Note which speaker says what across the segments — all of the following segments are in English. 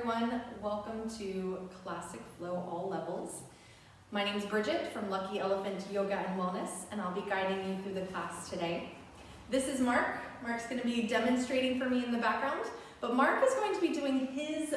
Speaker 1: everyone. Welcome to Classic Flow All Levels. My name is Bridget from Lucky Elephant Yoga and Wellness, and I'll be guiding you through the class today. This is Mark. Mark's going to be demonstrating for me in the background, but Mark is going to be doing his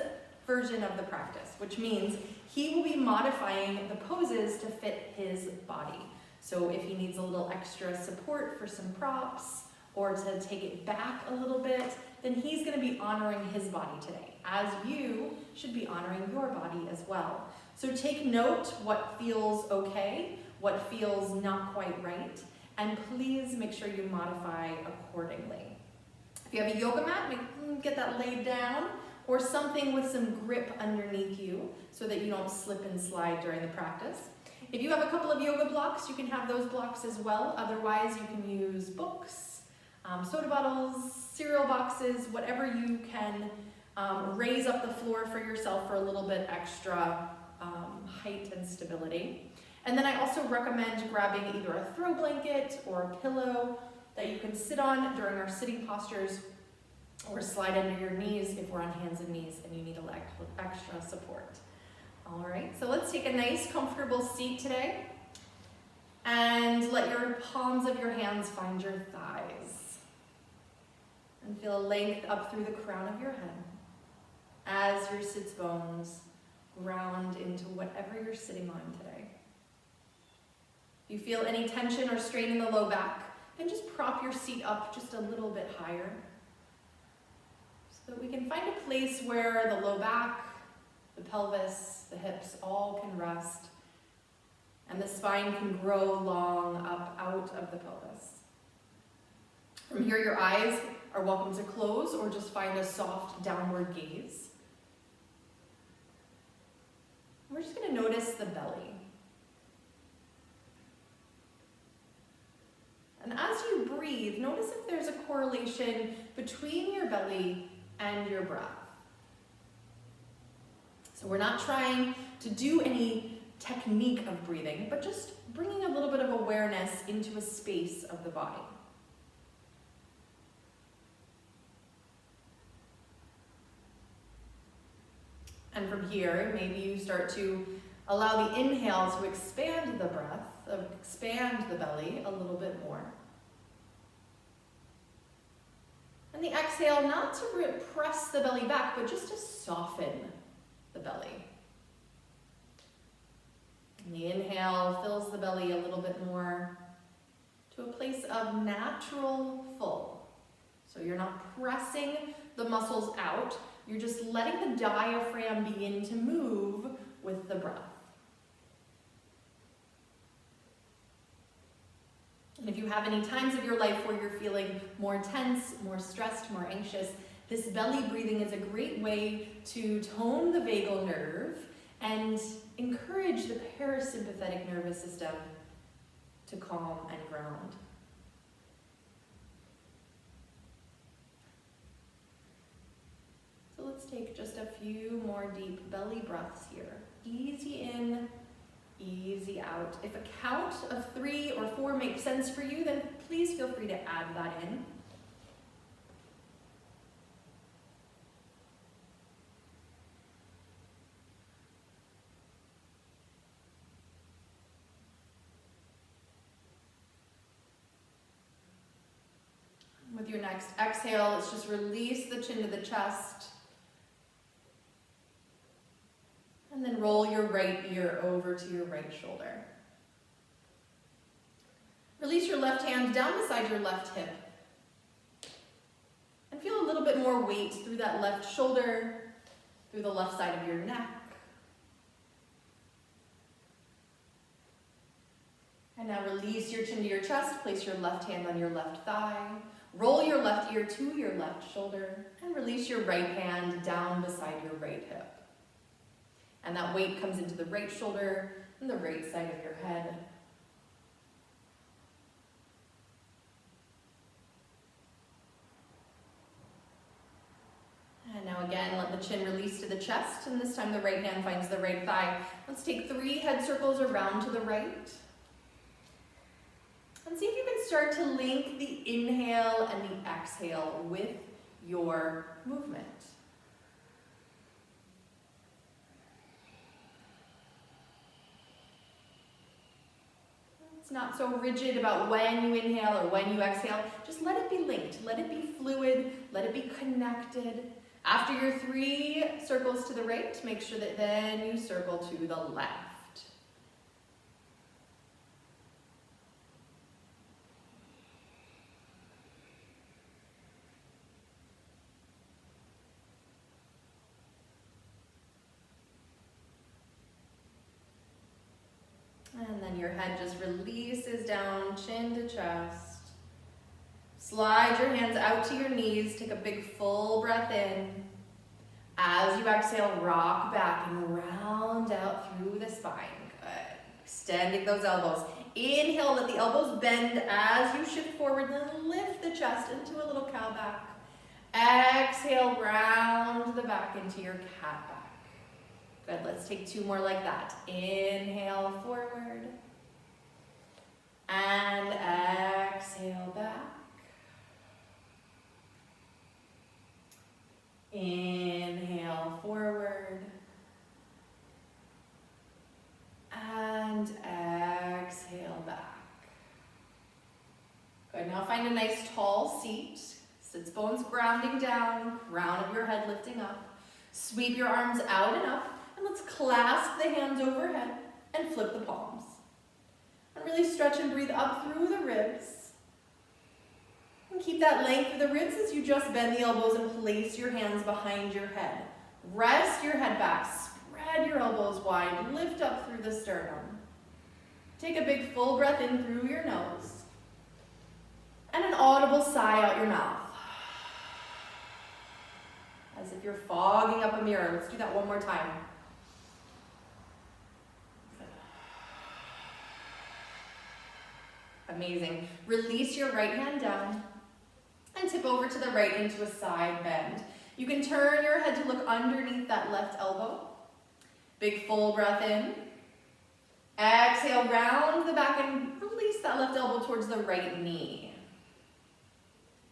Speaker 1: version of the practice, which means he will be modifying the poses to fit his body. So if he needs a little extra support for some props or to take it back a little bit, then he's going to be honoring his body today, as you should be honoring your body as well. So take note what feels okay, what feels not quite right, and please make sure you modify accordingly. If you have a yoga mat, get that laid down, or something with some grip underneath you so that you don't slip and slide during the practice. If you have a couple of yoga blocks, you can have those blocks as well. Otherwise, you can use books, soda bottles, cereal boxes, whatever you can raise up the floor for yourself for a little bit extra height and stability. And then I also recommend grabbing either a throw blanket or a pillow that you can sit on during our sitting postures, or slide under your knees if we're on hands and knees and you need a little extra support. All right, so let's take a nice comfortable seat today and let your palms of your hands find your thighs. And feel length up through the crown of your head as your sits bones ground into whatever you're sitting on today. If you feel any tension or strain in the low back, then just prop your seat up just a little bit higher so that we can find a place where the low back, the pelvis, the hips all can rest and the spine can grow long up out of the pelvis. From here, your eyes are welcome to close or just find a soft downward gaze. We're just going to notice the belly. And as you breathe, notice if there's a correlation between your belly and your breath. So we're not trying to do any technique of breathing, but just bringing a little bit of awareness into a space of the body. And from here, maybe you start to allow the inhale to expand the breath, expand the belly a little bit more. And the exhale, not to press the belly back, but just to soften the belly. And the inhale fills the belly a little bit more to a place of natural full. So you're not pressing the muscles out, you're just letting the diaphragm begin to move with the breath. And if you have any times of your life where you're feeling more tense, more stressed, more anxious, this belly breathing is a great way to tone the vagal nerve and encourage the parasympathetic nervous system to calm and ground. So let's take just a few more deep belly breaths here. Easy in, easy out. If a count of 3 or 4 makes sense for you, then please feel free to add that in. With your next exhale, let's just release the chin to the chest. And then roll your right ear over to your right shoulder. Release your left hand down beside your left hip. And feel a little bit more weight through that left shoulder, through the left side of your neck. And now release your chin to your chest, place your left hand on your left thigh. Roll your left ear to your left shoulder and release your right hand down beside your right hip. And that weight comes into the right shoulder and the right side of your head. And now again, let the chin release to the chest, and this time the right hand finds the right thigh. Let's take 3 head circles around to the right. And see if you can start to link the inhale and the exhale with your movement. It's not so rigid about when you inhale or when you exhale. Just let it be linked. Let it be fluid. Let it be connected. After your 3 circles to the right, make sure that then you circle to the left. And then your head just releases down, chin to chest. Slide your hands out to your knees. Take a big full breath in. As you exhale, rock back and round out through the spine. Good. Extending those elbows. Inhale, let the elbows bend as you shift forward. Then lift the chest into a little cow back. Exhale, round the back into your cat back. Good, let's take 2 more like that. Inhale forward. And exhale back. Inhale forward. And exhale back. Good, now find a nice tall seat. Sits bones grounding down, crown of your head lifting up. Sweep your arms out and up. And let's clasp the hands overhead and flip the palms. And really stretch and breathe up through the ribs. And keep that length of the ribs as you just bend the elbows and place your hands behind your head. Rest your head back, spread your elbows wide, lift up through the sternum. Take a big full breath in through your nose. And an audible sigh out your mouth. As if you're fogging up a mirror. Let's do that one more time. Amazing. Release your right hand down and tip over to the right into a side bend. You can turn your head to look underneath that left elbow. Big full breath in. Exhale, round the back and release that left elbow towards the right knee.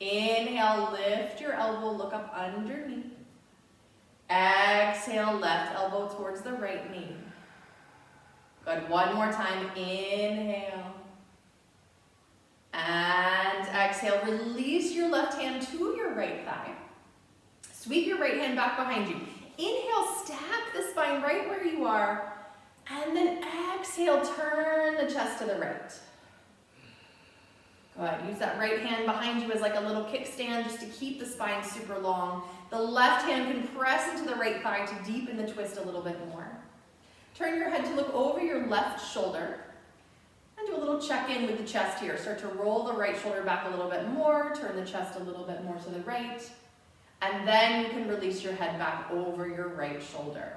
Speaker 1: Inhale, lift your elbow, look up underneath. Exhale, left elbow towards the right knee. Good, one more time. Inhale. And exhale, release your left hand to your right thigh. Sweep your right hand back behind you. Inhale, stack the spine right where you are. And then exhale, turn the chest to the right. Good, use that right hand behind you as like a little kickstand just to keep the spine super long. The left hand can press into the right thigh to deepen the twist a little bit more. Turn your head to look over your left shoulder. And do a little check-in with the chest here. Start to roll the right shoulder back a little bit more, turn the chest a little bit more to the right, and then you can release your head back over your right shoulder.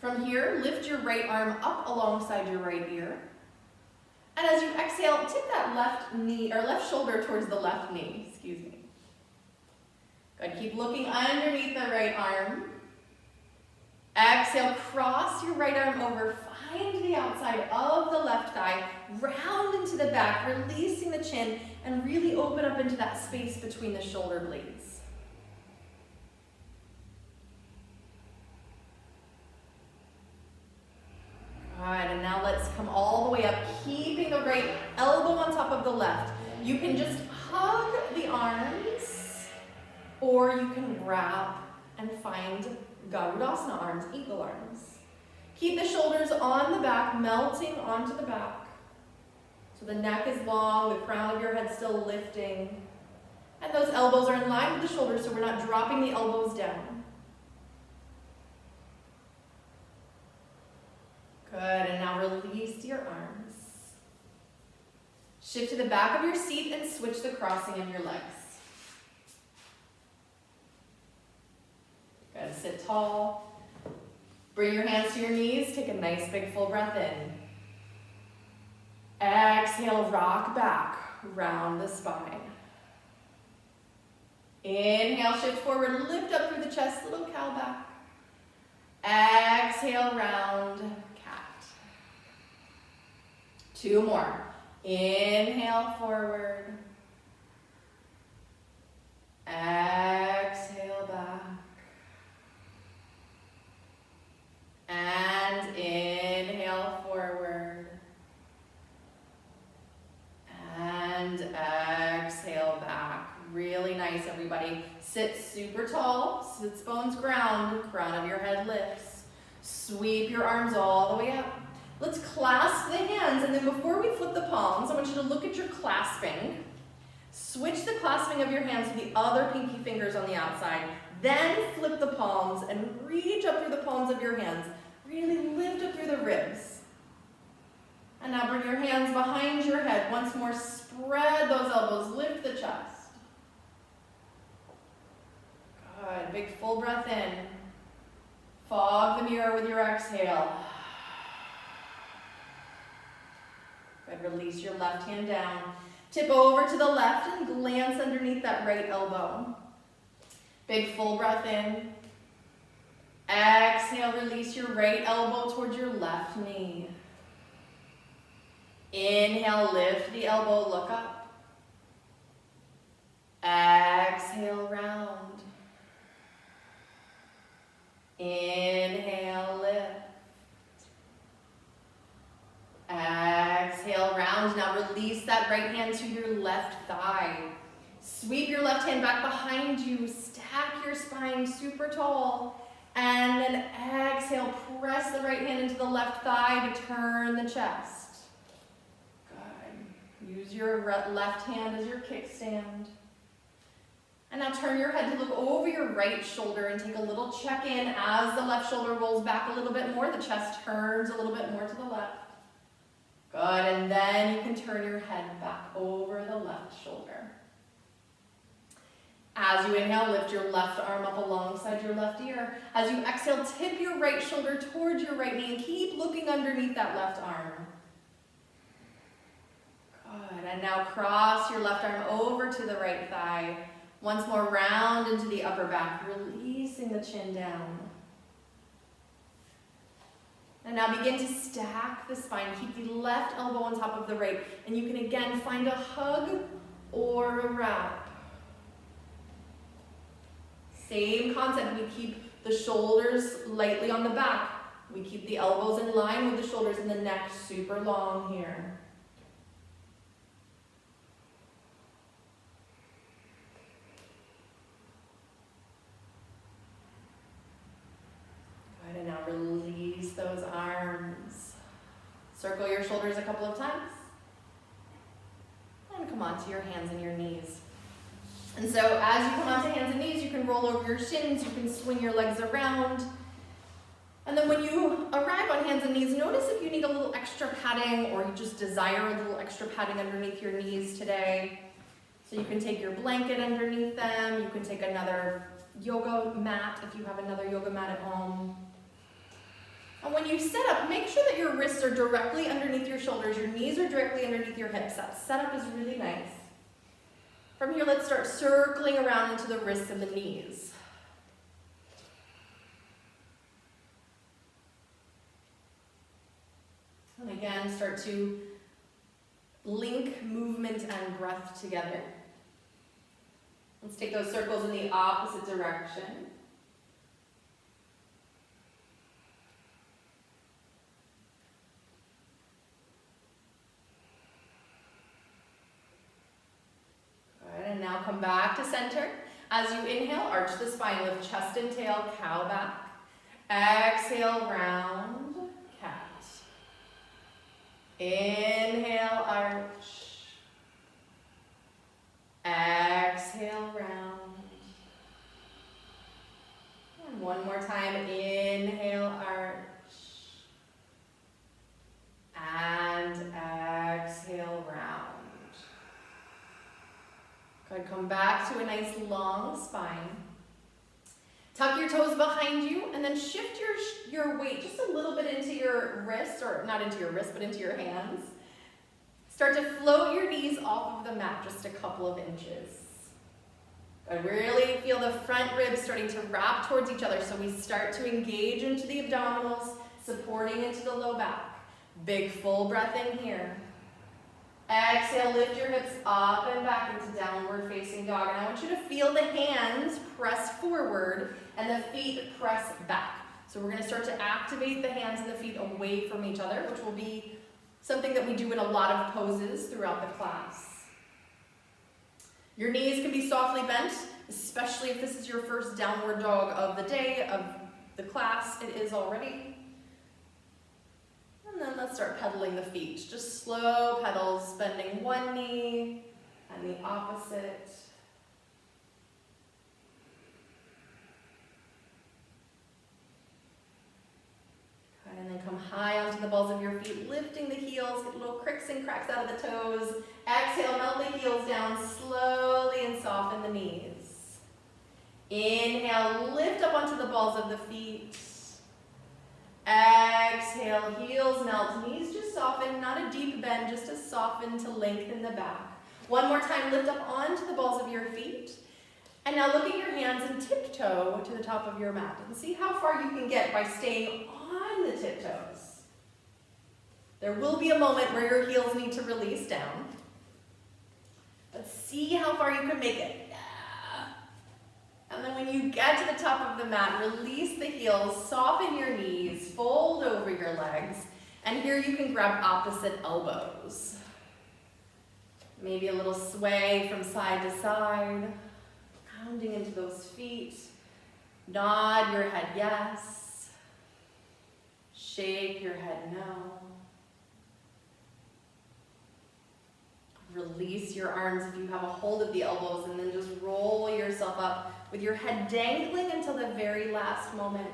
Speaker 1: From here, lift your right arm up alongside your right ear. And as you exhale, tip that left knee, or left shoulder towards the left knee, excuse me. Good, keep looking underneath the right arm. Exhale, cross your right arm over, find the outside of the left thigh, round into the back, releasing the chin, and really open up into that space between the shoulder blades. Good, and now let's come all the way up, keeping the right elbow on top of the left. You can just hug the arms, or you can grab and find Garudasana arms, eagle arms. Keep the shoulders on the back, melting onto the back. So the neck is long, the crown of your head still lifting. And those elbows are in line with the shoulders so we're not dropping the elbows down. Good, and now release your arms. Shift to the back of your seat and switch the crossing of your legs. Good, sit tall. Bring your hands to your knees, take a nice big full breath in. Exhale, rock back, round the spine. Inhale, shift forward, lift up through the chest, little cow back. Exhale, round cat. 2 more. Inhale, forward. Exhale, back. And inhale, really nice, everybody. Sit super tall, sits bones ground, crown of your head lifts. Sweep your arms all the way up. Let's clasp the hands, and then before we flip the palms, I want you to look at your clasping. Switch the clasping of your hands to the other pinky fingers on the outside. Then flip the palms and reach up through the palms of your hands. Really lift up through the ribs. And now bring your hands behind your head. Once more, spread those elbows, lift the chest. Good, big full breath in. Fog the mirror with your exhale. Good, release your left hand down. Tip over to the left and glance underneath that right elbow. Big full breath in. Exhale, release your right elbow towards your left knee. Inhale, lift the elbow, look up. Exhale, round. Inhale, lift. Exhale, round. Now release that right hand to your left thigh. Sweep your left hand back behind you. Stack your spine super tall. And then exhale, press the right hand into the left thigh to turn the chest. Good. Use your left hand as your kickstand. And now turn your head to look over your right shoulder and take a little check-in as the left shoulder rolls back a little bit more. The chest turns a little bit more to the left. Good, and then you can turn your head back over the left shoulder. As you inhale, lift your left arm up alongside your left ear. As you exhale, tip your right shoulder towards your right knee and keep looking underneath that left arm. Good, and now cross your left arm over to the right thigh. Once more, round into the upper back, releasing the chin down. And now begin to stack the spine. Keep the left elbow on top of the right. And you can again find a hug or a wrap. Same concept. We keep the shoulders lightly on the back. We keep the elbows in line with the shoulders and the neck super long here. Good, and now release those arms. Circle your shoulders a couple of times. And come onto your hands and your knees. And so as you come onto hands and knees, you can roll over your shins, you can swing your legs around. And then when you arrive on hands and knees, notice if you need a little extra padding or you just desire a little extra padding underneath your knees today. So you can take your blanket underneath them, you can take another yoga mat if you have another yoga mat at home. And when you sit up, make sure that your wrists are directly underneath your shoulders, your knees are directly underneath your hips. That setup is really nice. From here, let's start circling around into the wrists and the knees. And again, start to link movement and breath together. Let's take those circles in the opposite direction. And now come back to center. As you inhale, arch the spine, lift chest and tail, cow back. Exhale, round, cat. Inhale, arch. Exhale, round. And one more time, inhale, arch. And exhale, round. Good, come back to a nice long spine. Tuck your toes behind you and then shift your weight just a little bit into your wrists, or not into your wrists, but into your hands. Start to float your knees off of the mat just a couple of inches. Good, really feel the front ribs starting to wrap towards each other, so we start to engage into the abdominals, supporting into the low back. Big full breath in here. Exhale, lift your hips up and back into downward facing dog. And I want you to feel the hands press forward and the feet press back. So we're going to start to activate the hands and the feet away from each other, which will be something that we do in a lot of poses throughout the class. Your knees can be softly bent, especially if this is your first downward dog of the day, of the class. It is already. And then let's start pedaling the feet. Just slow pedals, bending one knee and the opposite. And then come high onto the balls of your feet, lifting the heels, get little cricks and cracks out of the toes. Exhale, melt the heels down slowly and soften the knees. Inhale, lift up onto the balls of the feet. Exhale, heels melt, knees just soften, not a deep bend, just a soften to lengthen the back. One more time, lift up onto the balls of your feet. And now look at your hands and tiptoe to the top of your mat. And see how far you can get by staying on the tiptoes. There will be a moment where your heels need to release down. But see how far you can make it. And then when you get to the top of the mat, release the heels, soften your knees, fold over your legs, and here you can grab opposite elbows. Maybe a little sway from side to side, pounding into those feet. Nod your head yes. Shake your head no. Release your arms if you have a hold of the elbows, and then just roll yourself up with your head dangling until the very last moment.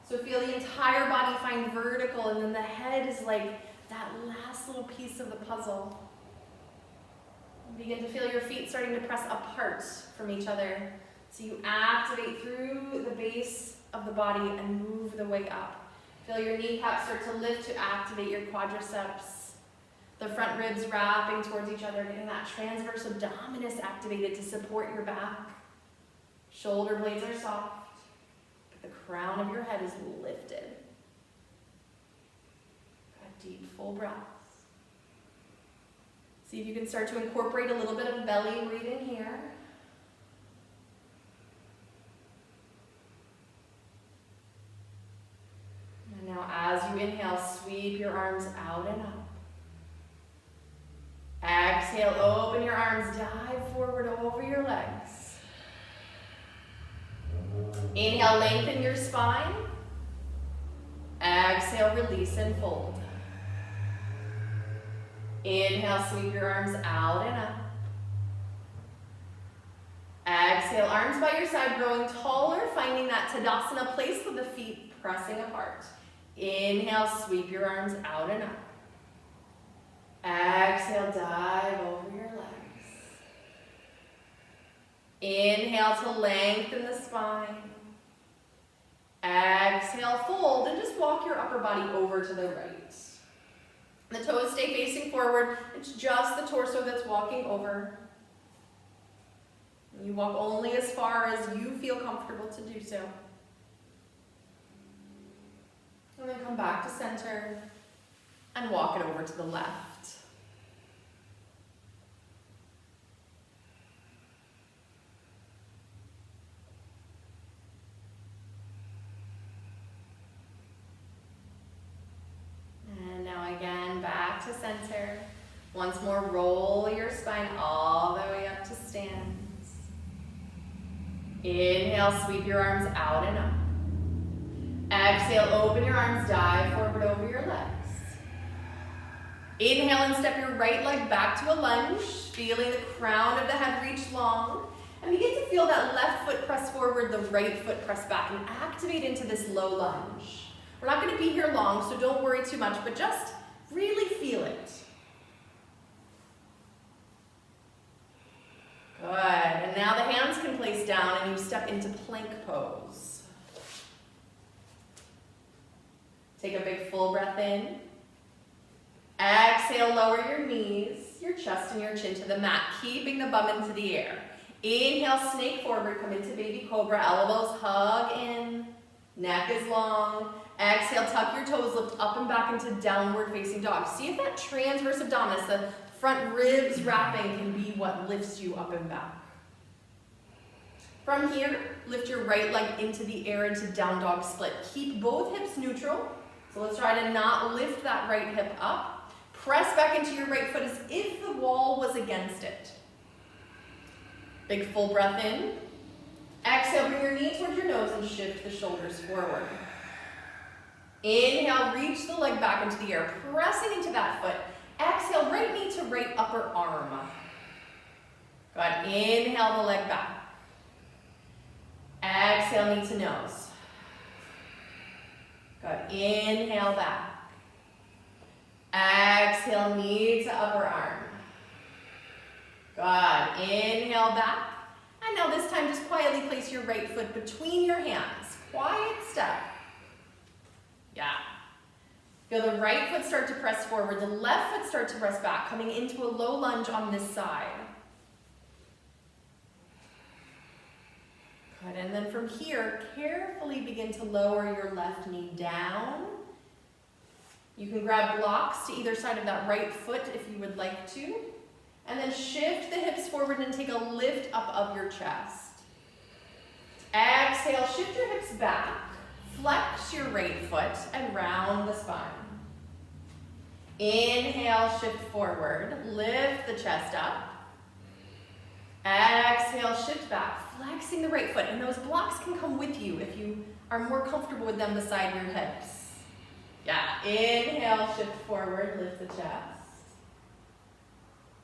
Speaker 1: So feel the entire body find vertical, and then the head is like that last little piece of the puzzle. Begin to feel your feet starting to press apart from each other. So you activate through the base of the body and move the way up. Feel your kneecaps start to lift to activate your quadriceps. The front ribs wrapping towards each other, getting that transverse abdominis activated to support your back. Shoulder blades are soft, but the crown of your head is lifted. A deep, full breath. See if you can start to incorporate a little bit of belly breathing here. And now as you inhale, sweep your arms out and up. Exhale, open your arms, dive forward over your legs. Inhale, lengthen your spine. Exhale, release and fold. Inhale, sweep your arms out and up. Exhale, arms by your side, growing taller, finding that Tadasana place with the feet pressing apart. Inhale, sweep your arms out and up. Exhale, dive over your legs. Inhale to lengthen the spine. Exhale, fold, and just walk your upper body over to the right. The toes stay facing forward. It's just the torso that's walking over. You walk only as far as you feel comfortable to do so. And then come back to center and walk it over to the left. And now again, back to center. Once more, roll your spine all the way up to stands. Inhale, sweep your arms out and up. Exhale, open your arms, dive forward over your legs. Inhale and step your right leg back to a lunge, feeling the crown of the head reach long. And begin to feel that left foot press forward, the right foot press back, and activate into this low lunge. We're not going to be here long, so don't worry too much, but just really feel it. Good, and now the hands can place down and you step into plank pose. Take a big full breath in. Exhale, lower your knees, your chest and your chin to the mat, keeping the bum into the air. Inhale, snake forward, come into baby cobra, elbows hug in, neck is long. Exhale, tuck your toes, lift up and back into downward facing dog. See if that transverse abdominis, the front ribs wrapping, can be what lifts you up and back. From here, lift your right leg into the air into down dog split. Keep both hips neutral. So let's try to not lift that right hip up. Press back into your right foot as if the wall was against it. Big full breath in. Exhale, bring your knee towards your nose and shift the shoulders forward. Inhale, reach the leg back into the air, pressing into that foot. Exhale, right knee to right upper arm. Good. Inhale the leg back. Exhale, knee to nose. Good. Inhale back. Exhale, knee to upper arm. Good. Inhale back. And now this time, just quietly place your right foot between your hands. Quiet step. Yeah. Feel the right foot start to press forward, the left foot start to press back, coming into a low lunge on this side. Good, and then from here, carefully begin to lower your left knee down. You can grab blocks to either side of that right foot if you would like to. And then shift the hips forward and take a lift up of your chest. Exhale, shift your hips back. Flex your right foot and round the spine. Inhale, shift forward. Lift the chest up. Exhale, shift back. Flexing the right foot. And those blocks can come with you if you are more comfortable with them beside your hips. Yeah. Inhale, shift forward. Lift the chest.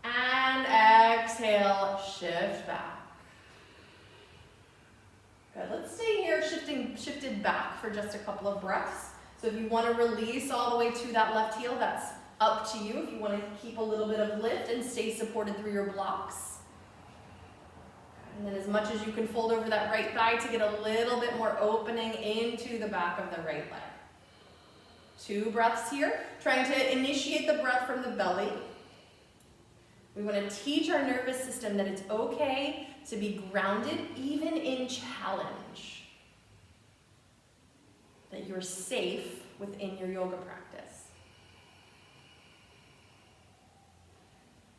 Speaker 1: And exhale, shift back. Good, let's stay here shifted back for just a couple of breaths. So if you want to release all the way to that left heel, that's up to you. If you want to keep a little bit of lift and stay supported through your blocks. And then as much as you can fold over that right thigh to get a little bit more opening into the back of the right leg. 2 breaths here, trying to initiate the breath from the belly. We want to teach our nervous system that it's okay to be grounded even in challenge. That you're safe within your yoga practice.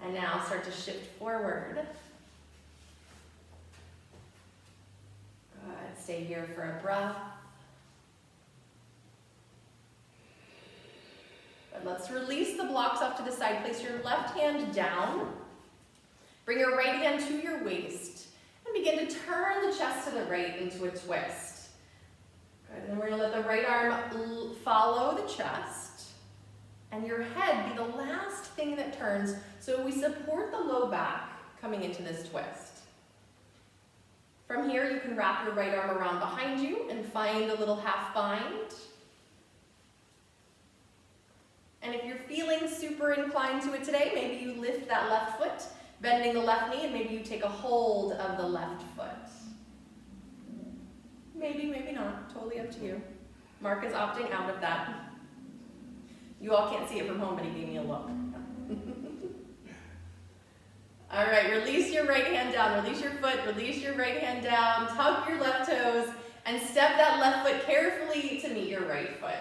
Speaker 1: And now start to shift forward. Good. Stay here for a breath. Good. Let's release the blocks off to the side. Place your left hand down. Bring your right hand to your waist. And begin to turn the chest to the right into a twist. Good. And then we're going to let the right arm follow the chest. And your head be the last thing that turns. So we support the low back coming into this twist. From here, you can wrap your right arm around behind you and find a little half bind. And if you're feeling super inclined to it today, maybe you lift that left foot, bending the left knee, and maybe you take a hold of the left foot. Maybe, maybe not. Totally up to you. Mark is opting out of that. You all can't see it from home, but he gave me a look. All right, release your right hand down. Release your foot, release your right hand down. Tuck your left toes, and step that left foot carefully to meet your right foot.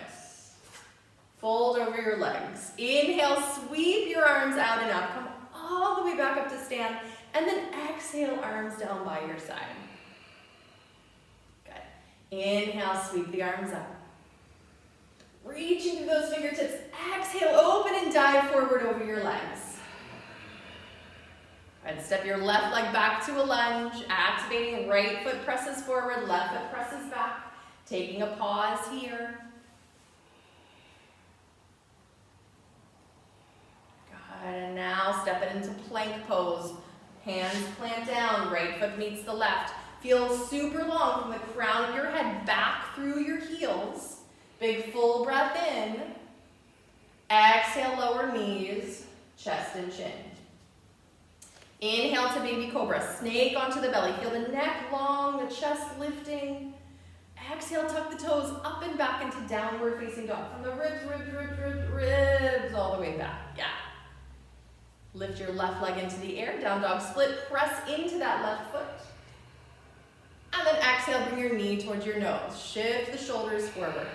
Speaker 1: Fold over your legs. Inhale, sweep your arms out and up. Come all the way back up to stand. And then exhale, arms down by your side. Good. Inhale, sweep the arms up. Reach into those fingertips. Exhale, open and dive forward over your legs. And step your left leg back to a lunge. Activating right foot presses forward, left foot presses back. Taking a pause here. And now step it into plank pose. Hands plant down, right foot meets the left. Feel super long from the crown of your head back through your heels. Big full breath in. Exhale, lower knees, chest and chin. Inhale to baby cobra. Snake onto the belly. Feel the neck long, the chest lifting. Exhale, tuck the toes up and back into downward facing dog. From the ribs, all the way back. Yeah. Lift your left leg into the air, down dog split, press into that left foot. And then exhale, bring your knee towards your nose. Shift the shoulders forward.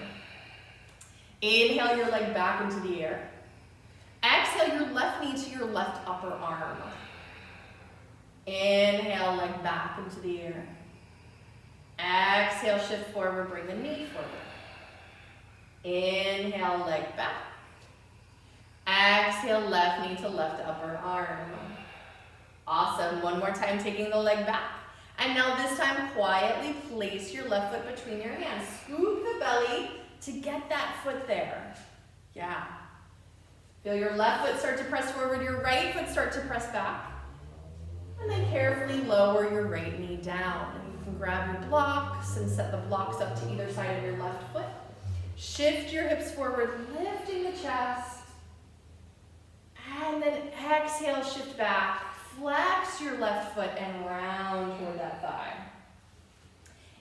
Speaker 1: Inhale your leg back into the air. Exhale your left knee to your left upper arm. Inhale, leg back into the air. Exhale, shift forward, bring the knee forward. Inhale, leg back. Exhale, left knee to left upper arm. Awesome. One more time, taking the leg back. And now this time, quietly place your left foot between your hands. Scoop the belly to get that foot there. Yeah. Feel your left foot start to press forward, your right foot start to press back. And then carefully lower your right knee down. And you can grab your blocks and set the blocks up to either side of your left foot. Shift your hips forward, lifting the chest. And then exhale, shift back. Flex your left foot and round toward that thigh.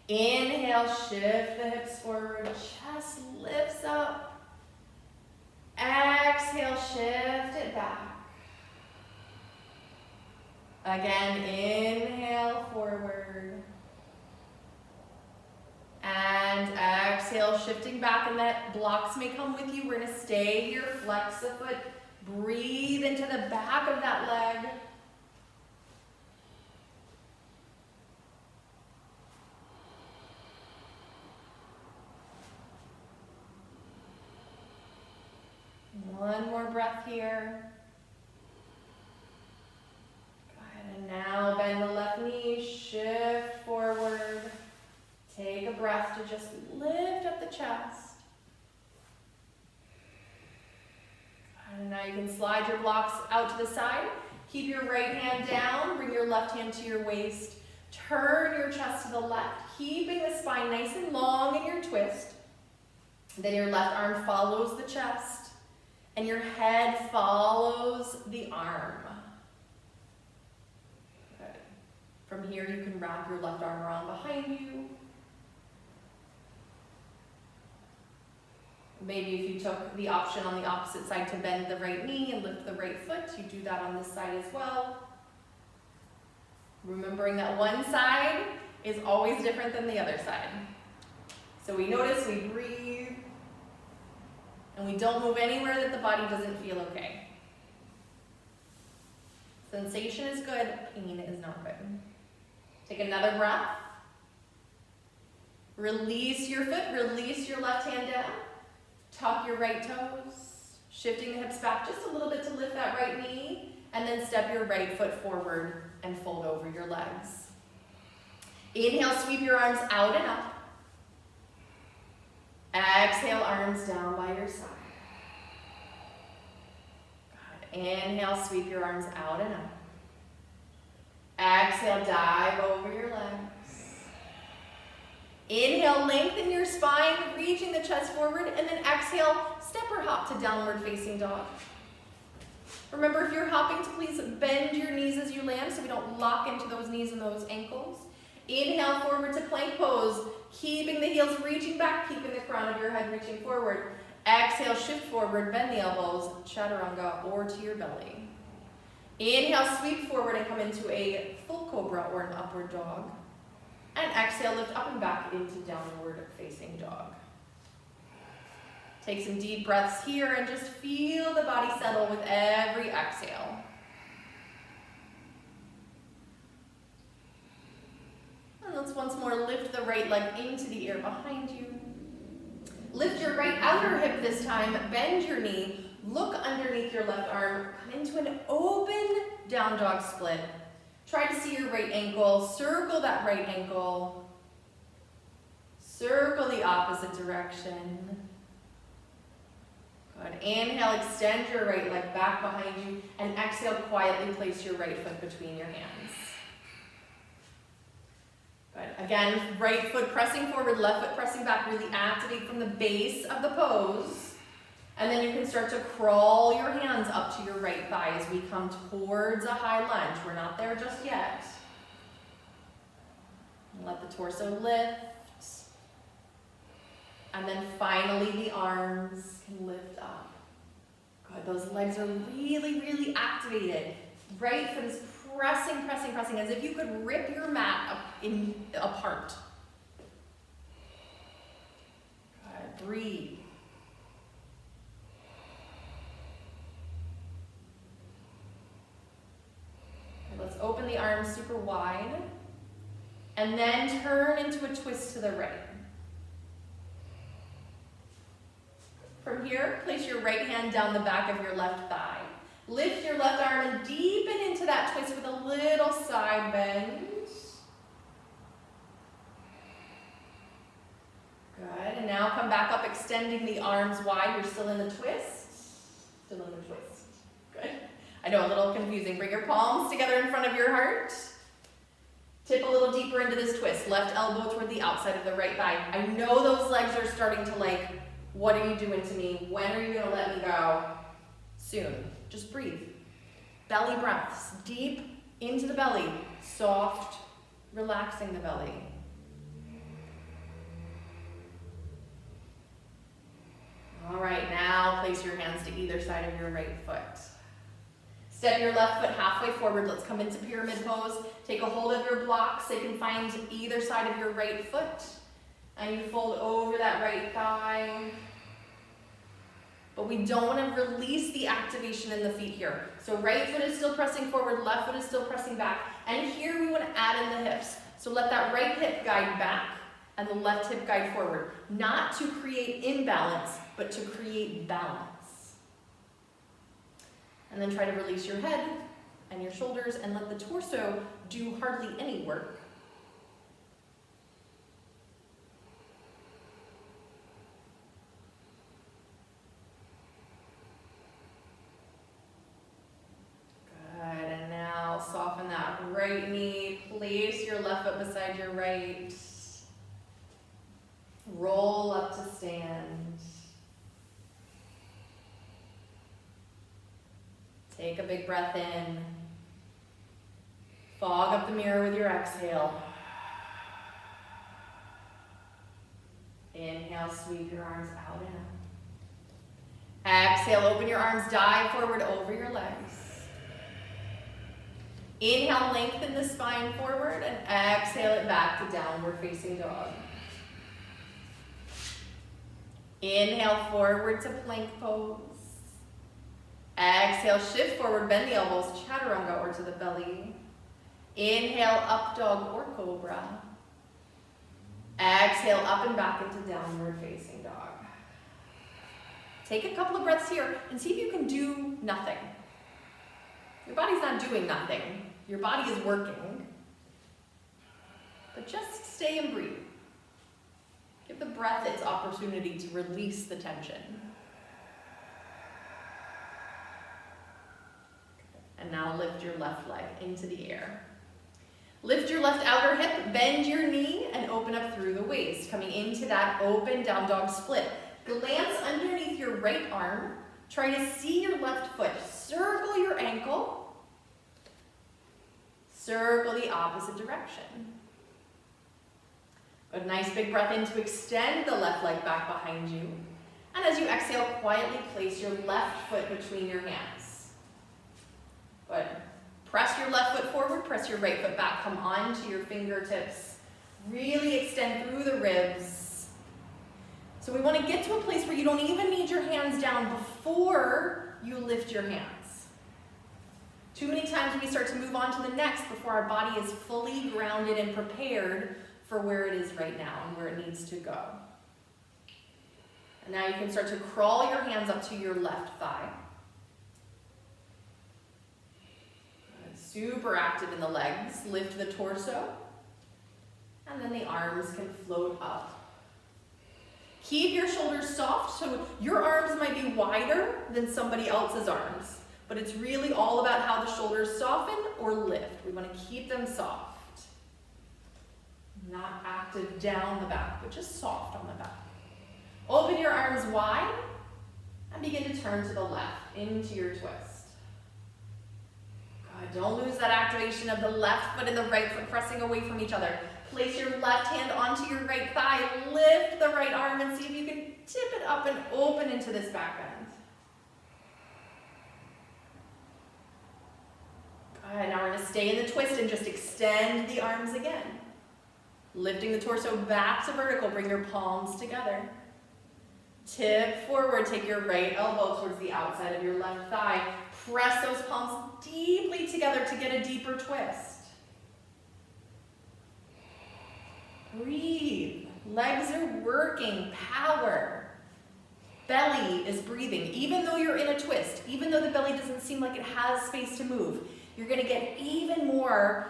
Speaker 1: Inhale, shift the hips forward, chest lifts up. Exhale, shift it back. Again, inhale forward. And exhale, shifting back, and that blocks may come with you. We're gonna stay here, flex the foot, breathe into the back of that leg. One more breath here. Go ahead and now bend the left knee, shift forward. Take a breath to just lift up the chest. And now you can slide your blocks out to the side. Keep your right hand down, bring your left hand to your waist. Turn your chest to the left, keeping the spine nice and long in your twist. Then your left arm follows the chest. And your head follows the arm. Good. From here, you can wrap your left arm around behind you. Maybe if you took the option on the opposite side to bend the right knee and lift the right foot, you do that on this side as well. Remembering that one side is always different than the other side. So we notice, we breathe, and we don't move anywhere that the body doesn't feel okay. Sensation is good, pain is not good. Take another breath. Release your foot, release your left hand down. Tuck your right toes, shifting the hips back just a little bit to lift that right knee, and then step your right foot forward and fold over your legs. Inhale, sweep your arms out and up. Exhale, arms down by your side. Good. Inhale, sweep your arms out and up. Exhale, dive over your legs. Inhale, lengthen your spine, reaching the chest forward, and then exhale, step or hop to downward facing dog. Remember, if you're hopping, to please bend your knees as you land so we don't lock into those knees and those ankles. Inhale, forward to plank pose, keeping the heels reaching back, keeping the crown of your head reaching forward. Exhale, shift forward, bend the elbows, chaturanga, or to your belly. Inhale, sweep forward and come into a full cobra or an upward dog. And exhale, lift up and back into downward facing dog. Take some deep breaths here and just feel the body settle with every exhale. And let's once more lift the right leg into the air behind you. Lift your right outer hip this time, bend your knee, look underneath your left arm, come into an open down dog split. Try to see your right ankle, circle that right ankle, circle the opposite direction. Good. Inhale, extend your right leg back behind you, and exhale, quietly place your right foot between your hands. Good. Again, right foot pressing forward, left foot pressing back. Really activate from the base of the pose. And then you can start to crawl your hands up to your right thigh as we come towards a high lunge. We're not there just yet. Let the torso lift. And then finally the arms can lift up. Good, those legs are really, really activated. Right foot is pressing, pressing, pressing, as if you could rip your mat apart. Good, breathe. Let's open the arms super wide, and then turn into a twist to the right. From here, place your right hand down the back of your left thigh. Lift your left arm and deepen into that twist with a little side bend. Good, and now come back up, extending the arms wide. You're still in the twist. Still in the twist. Good. I know, a little confusing. Bring your palms together in front of your heart. Tip a little deeper into this twist. Left elbow toward the outside of the right thigh. I know those legs are starting to like, what are you doing to me? When are you gonna let me go? Soon. Just breathe. Belly breaths. Deep into the belly. Soft, relaxing the belly. All right, now place your hands to either side of your right foot. Step your left foot halfway forward. Let's come into pyramid pose. Take a hold of your blocks so you can find either side of your right foot. And you fold over that right thigh. But we don't want to release the activation in the feet here. So right foot is still pressing forward, left foot is still pressing back. And here we want to add in the hips. So let that right hip guide back and the left hip guide forward. Not to create imbalance, but to create balance. And then try to release your head and your shoulders and let the torso do hardly any work. Good, and now soften that right knee. Place your left foot beside your right. Roll up to stand. Take a big breath in. Fog up the mirror with your exhale. Inhale, sweep your arms out and out. Exhale, open your arms, dive forward over your legs. Inhale, lengthen the spine forward, and exhale it back to downward facing dog. Inhale, forward to plank pose. Exhale, shift forward, bend the elbows, chaturanga or to the belly. Inhale, up dog or cobra. Exhale, up and back into downward facing dog. Take a couple of breaths here and see if you can do nothing. Your body's not doing nothing. Your body is working. But just stay and breathe. Give the breath its opportunity to release the tension. And now lift your left leg into the air. Lift your left outer hip, bend your knee, and open up through the waist, coming into that open down dog split. Glance underneath your right arm. Try to see your left foot. Circle your ankle. Circle the opposite direction. A nice big breath in to extend the left leg back behind you. And as you exhale, quietly place your left foot between your hands. Good. Press your left foot forward, press your right foot back. Come onto your fingertips. Really extend through the ribs. So we want to get to a place where you don't even need your hands down before you lift your hands. Too many times we start to move on to the next before our body is fully grounded and prepared for where it is right now and where it needs to go. And now you can start to crawl your hands up to your left thigh. Super active in the legs. Lift the torso. And then the arms can float up. Keep your shoulders soft, so your arms might be wider than somebody else's arms, but it's really all about how the shoulders soften or lift. We want to keep them soft. Not active down the back, but just soft on the back. Open your arms wide and begin to turn to the left into your twist. Good. Don't lose that activation of the left foot and the right foot pressing away from each other. Place your left hand onto your right thigh, lift the right arm and see if you can tip it up and open into this back bend. Good. Now we're going to stay in the twist and just extend the arms again. Lifting the torso back to vertical, bring your palms together. Tip forward, take your right elbow towards the outside of your left thigh. Press those palms deeply together to get a deeper twist. Breathe. Legs are working. Power. belly is breathing. Even though you're in a twist, even though the belly doesn't seem like it has space to move, you're gonna get even more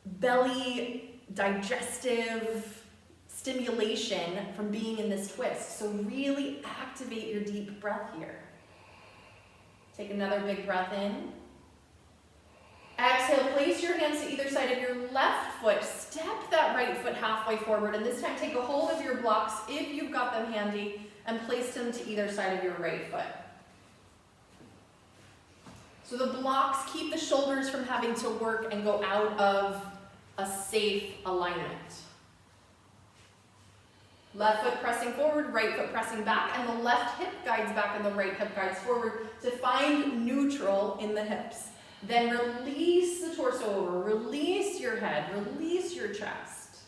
Speaker 1: belly digestive stimulation from being in this twist. So really activate your deep breath here. Take another big breath in. Exhale, place your hands to either side of your left foot. Step that right foot halfway forward, and this time take a hold of your blocks if you've got them handy and place them to either side of your right foot. So the blocks keep the shoulders from having to work and go out of a safe alignment. Left foot pressing forward, right foot pressing back, and the left hip guides back and the right hip guides forward to find neutral in the hips. Then release the torso over, release your head, release your chest.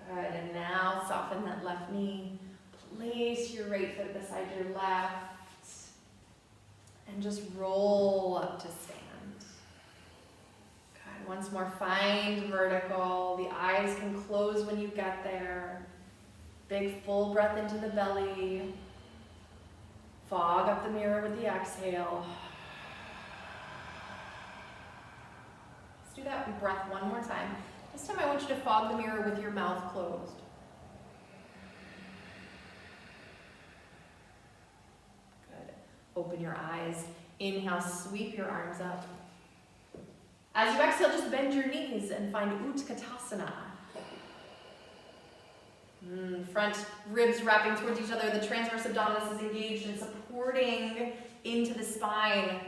Speaker 1: Good, and now soften that left knee. Place your right foot beside your left and just roll up to stand. Good, once more, find vertical. The eyes can close when you get there. Big full breath into the belly. Fog up the mirror with the exhale. Let's do that breath one more time. This time I want you to fog the mirror with your mouth closed. Open your eyes. Inhale, sweep your arms up. As you exhale, just bend your knees and find Utkatasana. Front ribs wrapping towards each other. The transverse abdominis is engaged and supporting into the spine.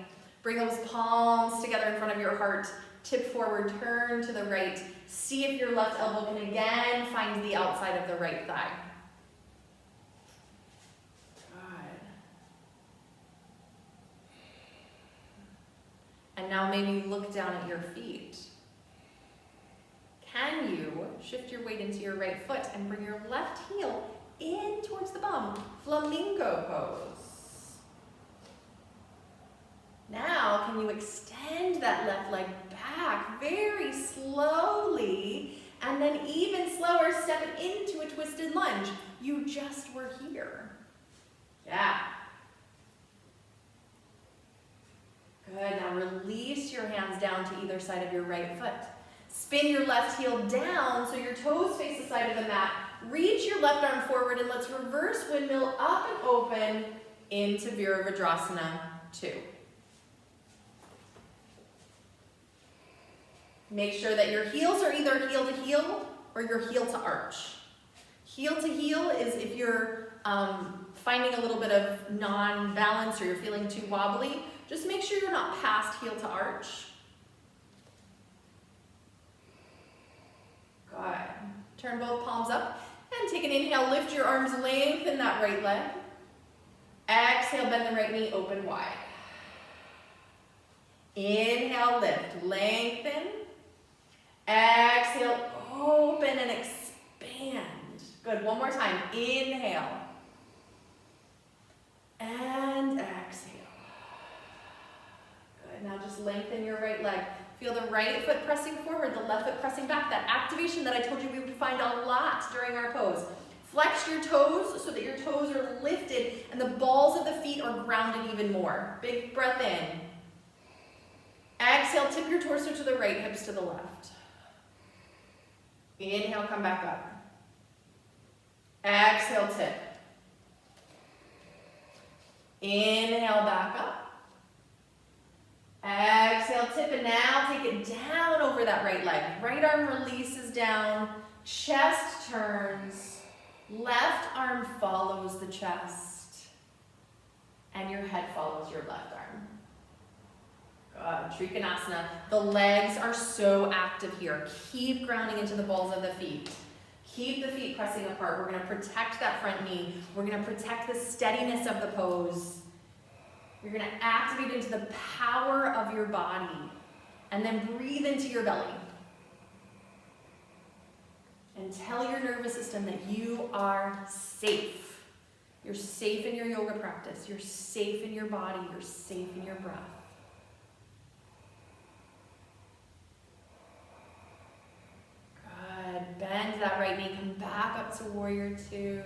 Speaker 1: Bring those palms together in front of your heart. Tip forward, turn to the right. See if your left elbow can again find the outside of the right thigh. And now maybe look down at your feet. Can you shift your weight into your right foot and bring your left heel in towards the bum? Flamingo pose. Now, can you extend that left leg back very slowly, and then even slower, step it into a twisted lunge? You just were here. Yeah. Good, now release your hands down to either side of your right foot. Spin your left heel down so your toes face the side of the mat. Reach your left arm forward and let's reverse windmill up and open into Virabhadrasana 2. Make sure that your heels are either heel to heel or your heel to arch. Heel to heel is if you're finding a little bit of non-balance or you're feeling too wobbly. Just make sure you're not past heel to arch. Good. Turn both palms up and take an inhale. Lift your arms, lengthen that right leg. Exhale, bend the right knee, open wide. Inhale, lift, lengthen. Exhale, open and expand. Good, one more time. Inhale. And exhale. Now just lengthen your right leg. Feel the right foot pressing forward, the left foot pressing back. That activation that I told you we would find a lot during our pose. Flex your toes so that your toes are lifted and the balls of the feet are grounded even more. Big breath in. Exhale, tip your torso to the right, hips to the left. Inhale, come back up. Exhale, tip. Inhale, back up. Exhale, tip, and now take it down over that right leg. Right arm releases down, chest turns, left arm follows the chest, and your head follows your left arm. Good, Trikonasana. The legs are so active here. Keep grounding into the balls of the feet. Keep the feet pressing apart. We're gonna protect that front knee. We're gonna protect the steadiness of the pose. You're going to activate into the power of your body and then breathe into your belly. And tell your nervous system that you are safe. You're safe in your yoga practice. You're safe in your body. You're safe in your breath. Good. Bend that right knee. Come back up to warrior two.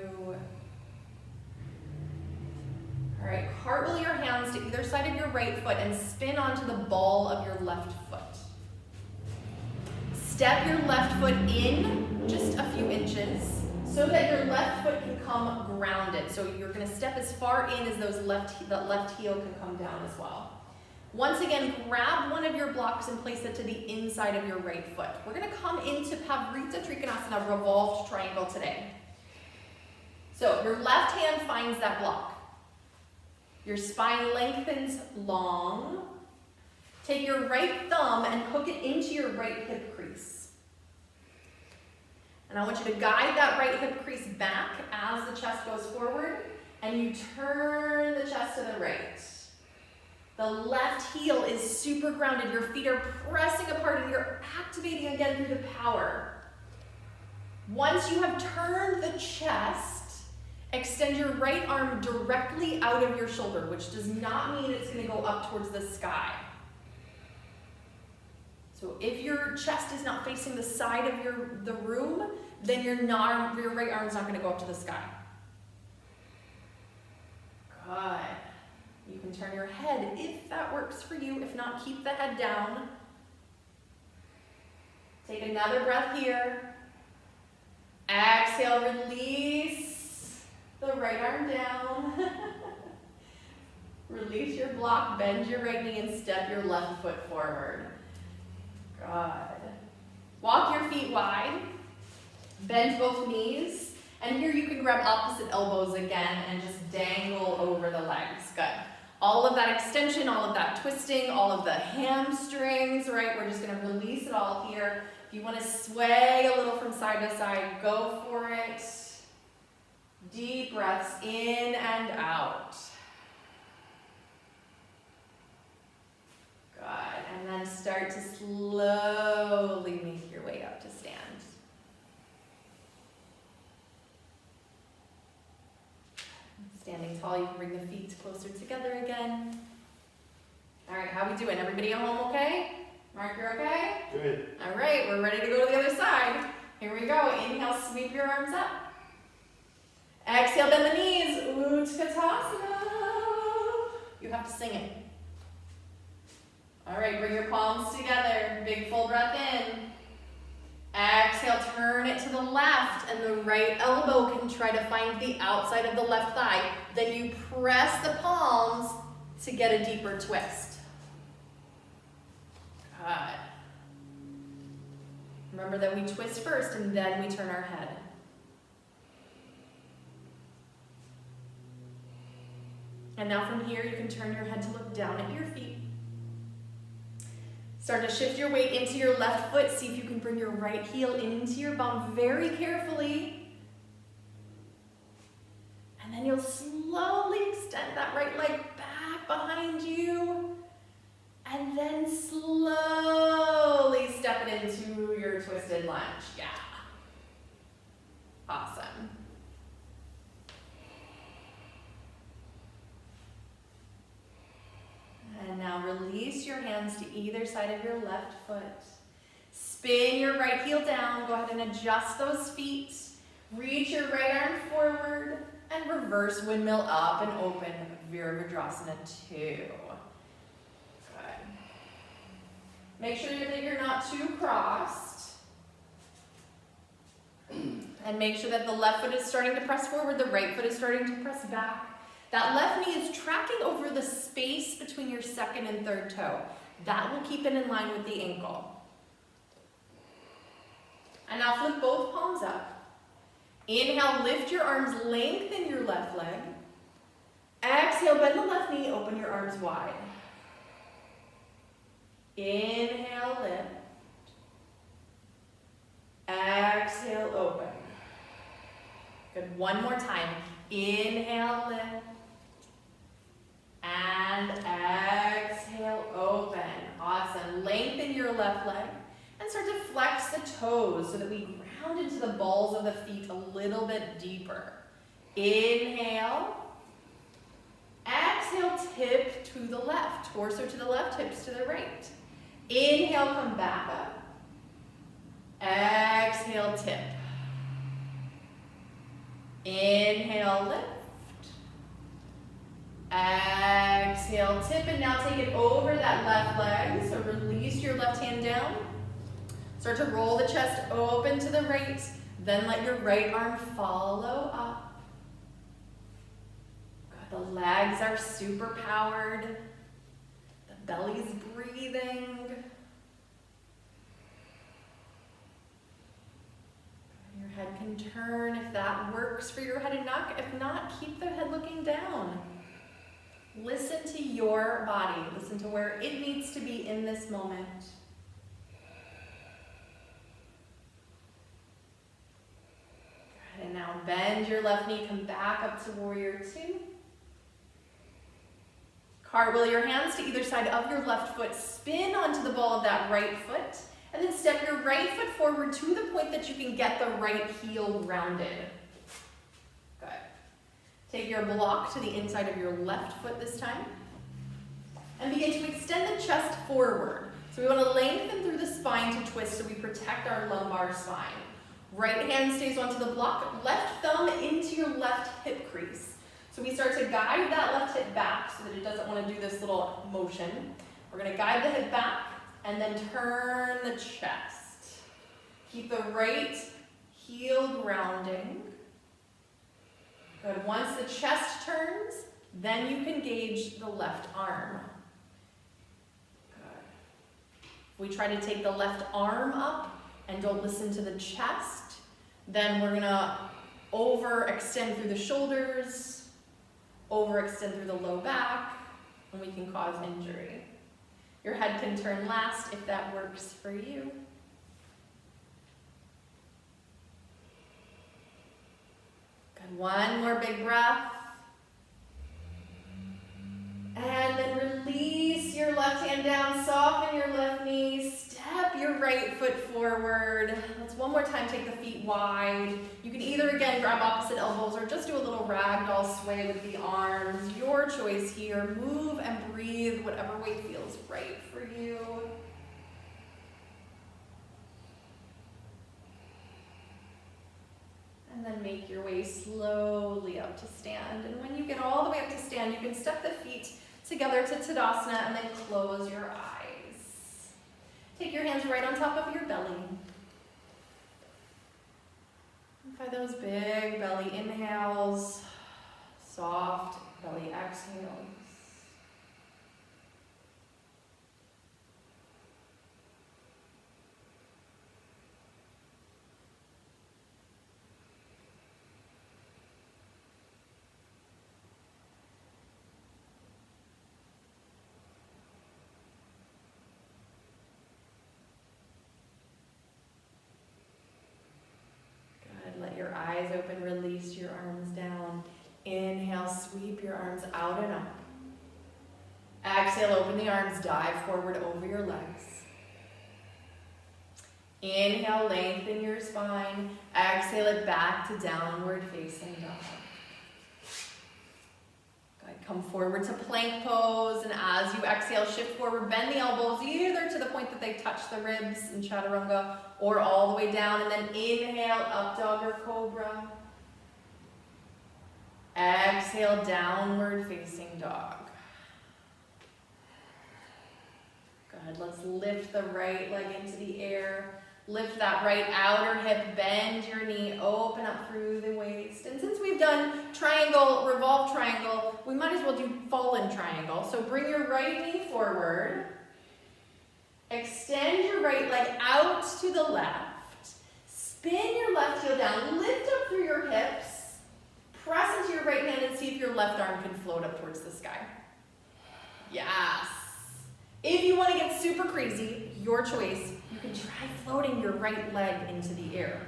Speaker 1: All right, cartwheel your hands to either side of your right foot and spin onto the ball of your left foot. Step your left foot in just a few inches so that your left foot can come grounded. So you're going to step as far in as the left heel can come down as well. Once again, grab one of your blocks and place it to the inside of your right foot. We're going to come into Pavrita Trikonasana, revolved triangle today. So your left hand finds that block. Your spine lengthens long. Take your right thumb and hook it into your right hip crease. And I want you to guide that right hip crease back as the chest goes forward, and you turn the chest to the right. The left heel is super grounded. Your feet are pressing apart and you're activating again through the power. Once you have turned the chest, extend your right arm directly out of your shoulder, which does not mean it's going to go up towards the sky. So if your chest is not facing the side of the room, then your right arm's not going to go up to the sky. Good. You can turn your head if that works for you. If not, keep the head down. Take another breath here. Exhale, release the right arm down. Release your block, bend your right knee, and step your left foot forward. Good. Walk your feet wide. Bend both knees. And here you can grab opposite elbows again and just dangle over the legs. Good. All of that extension, all of that twisting, all of the hamstrings, right? We're just going to release it all here. If you want to sway a little from side to side, go for it. Deep breaths in and out. Good. And then start to slowly make your way up to stand. Standing tall, you can bring the feet closer together again. All right, how we doing? Everybody at home okay? Mark, you're okay?
Speaker 2: Good.
Speaker 1: All right, we're ready to go to the other side. Here we go. Inhale, sweep your arms up. Exhale, bend the knees. Utkatasana. You have to sing it. All right, bring your palms together. Big full breath in. Exhale, turn it to the left, and the right elbow can try to find the outside of the left thigh. Then you press the palms to get a deeper twist. Good. Remember that we twist first, and then we turn our head. And now from here, you can turn your head to look down at your feet. Start to shift your weight into your left foot. See if you can bring your right heel into your bum very carefully. And then you'll slowly extend that right leg back behind you. And then slowly step it into your twisted lunge. Yeah. Awesome. And now release your hands to either side of your left foot. Spin your right heel down. Go ahead and adjust those feet. Reach your right arm forward and reverse windmill up and open Virabhadrasana 2. Good. Make sure that you're not too crossed. And make sure that the left foot is starting to press forward, the right foot is starting to press back. That left knee is tracking over the space between your second and third toe. That will keep it in line with the ankle. And now flip both palms up. Inhale, lift your arms, lengthen your left leg. Exhale, bend the left knee, open your arms wide. Inhale, lift. Exhale, open. Good, one more time. Inhale, lift. And exhale, open. Awesome. Lengthen your left leg and start to flex the toes so that we down into the balls of the feet a little bit deeper. Inhale. Exhale, tip to the left. Torso to the left, hips to the right. Inhale, come back up. Exhale, tip. Inhale, lift. Exhale, tip, and now take it over that left leg. So release your left hand down. Start to roll the chest open to the right. Then let your right arm follow up. Good. The legs are super powered. The belly's breathing. Your head can turn if that works for your head and neck. If not, keep the head looking down. Listen to your body. Listen to where it needs to be in this moment. Good. And now bend your left knee, come back up to warrior two. Cartwheel your hands to either side of your left foot. Spin onto the ball of that right foot. And then step your right foot forward to the point that you can get the right heel grounded. Good. Take your block to the inside of your left foot this time. And begin to extend the chest forward. So we want to lengthen through the spine to twist so we protect our lumbar spine. Right hand stays onto the block, left thumb into your left hip crease. So we start to guide that left hip back so that it doesn't want to do this little motion. We're going to guide the hip back. And then turn the chest. Keep the right heel grounding. Good. Once the chest turns, then you can gauge the left arm. Good. If we try to take the left arm up and don't listen to the chest, then we're gonna overextend through the shoulders, overextend through the low back, and we can cause injury. Your head can turn last if that works for you. Good. One more big breath. And then release your left hand down, soften your left knee, step your right foot forward. Let's one more time take the feet wide. You can either again grab opposite elbows or just do a little ragdoll sway with the arms. Your choice here. Move and breathe whatever way feels right for you. And then make your way slowly up to stand. And when you get all the way up to stand, you can step the feet together to Tadasana and then close your eyes. Take your hands right on top of your belly. And for those big belly inhales, soft belly exhales. Let your eyes open, release your arms down. Inhale, sweep your arms out and up. Exhale, open the arms, dive forward over your legs. Inhale, lengthen your spine. Exhale it back to downward facing dog. Good. Come forward to plank pose, and as you exhale, shift forward, bend the elbows either to the point that they touch the ribs in chaturanga or all the way down, and then inhale, up dog or cobra. Exhale, downward facing dog. Good. Let's lift the right leg into the air. Lift that right outer hip, bend your knee, open up through the waist. And since we've done triangle, revolve triangle, we might as well do fallen triangle. So bring your right knee forward. Extend your right leg out to the left. Spin your left heel down. Lift up through your hips. Press into your right hand and see if your left arm can float up towards the sky. Yes. If you want to get super crazy, your choice. You can try floating your right leg into the air.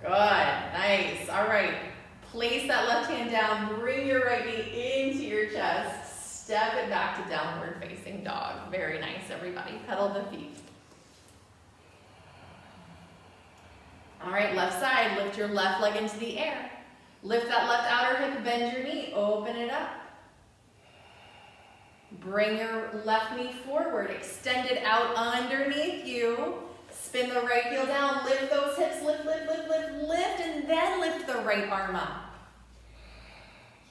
Speaker 1: Good, nice. All right, place that left hand down, bring your right knee into your chest, step it back to downward facing dog. Very nice, everybody. Pedal the feet. All right, left side, lift your left leg into the air. Lift that left outer hip, bend your knee, open it up. Bring your left knee forward, extend it out underneath you. Spin the right heel down, lift those hips, lift, lift, lift, lift, lift, and then lift the right arm up.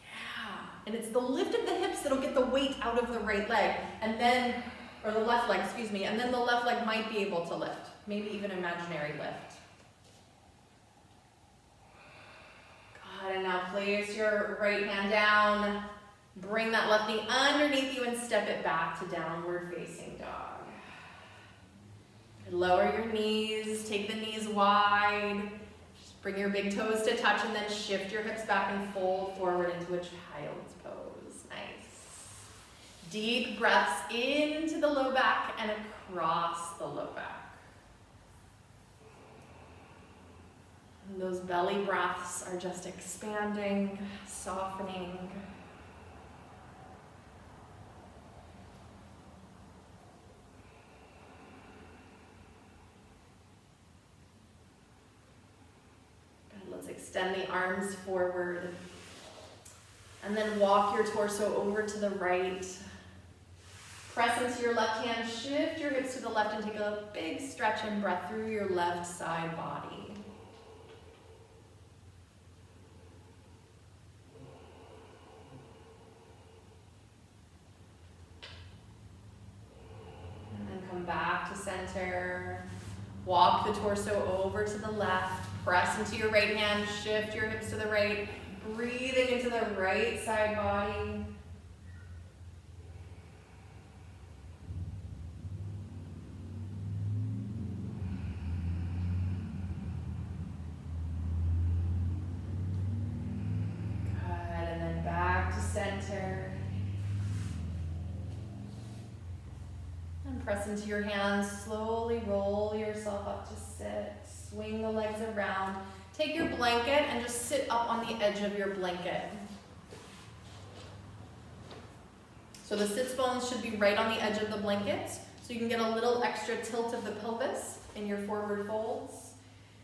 Speaker 1: Yeah, and it's the lift of the hips that'll get the weight out of the right leg, and then, or the left leg, excuse me, and then the left leg might be able to lift, maybe even imaginary lift. Good, and now place your right hand down, bring that left knee underneath you and step it back to downward facing dog. Lower your knees, take the knees wide, just bring your big toes to touch and then shift your hips back and fold forward into a child's pose. Nice. Deep breaths into the low back and across the low back. And those belly breaths are just expanding, softening. Extend the arms forward. And then walk your torso over to the right. Press into your left hand, shift your hips to the left and take a big stretch and breath through your left side body. And then come back to center. Walk the torso over to the left. Press into your right hand, shift your hips to the right, breathing into the right side body. Good, and then back to center. And press into your hands, slowly roll yourself up to sit. Swing the legs around. Take your blanket and just sit up on the edge of your blanket. So the sits bones should be right on the edge of the blanket, so you can get a little extra tilt of the pelvis in your forward folds.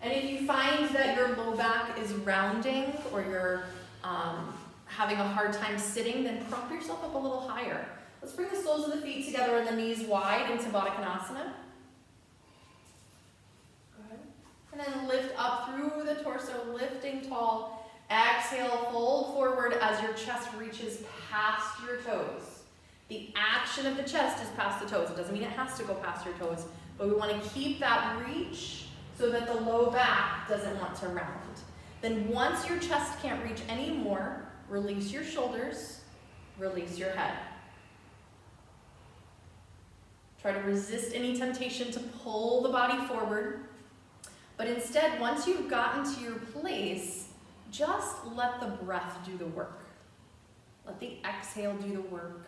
Speaker 1: And if you find that your low back is rounding or you're having a hard time sitting, then prop yourself up a little higher. Let's bring the soles of the feet together and the knees wide into Baddha Konasana. And then lift up through the torso, lifting tall. Exhale, fold forward as your chest reaches past your toes. The action of the chest is past the toes. It doesn't mean it has to go past your toes, but we want to keep that reach so that the low back doesn't want to round. Then once your chest can't reach anymore, release your shoulders, release your head. Try to resist any temptation to pull the body forward. But instead, once you've gotten to your place, just let the breath do the work. Let the exhale do the work.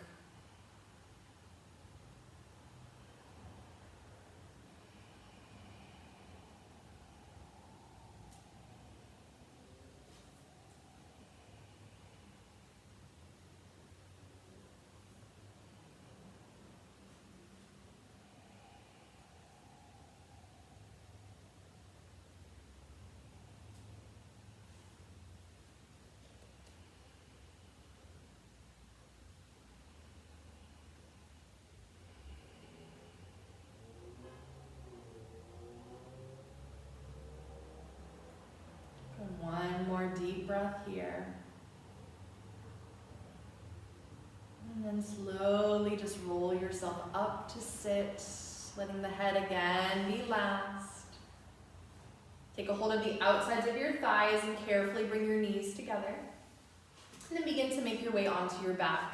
Speaker 1: One more deep breath here. And then slowly just roll yourself up to sit, letting the head again be last. Take a hold of the outsides of your thighs and carefully bring your knees together. And then begin to make your way onto your back.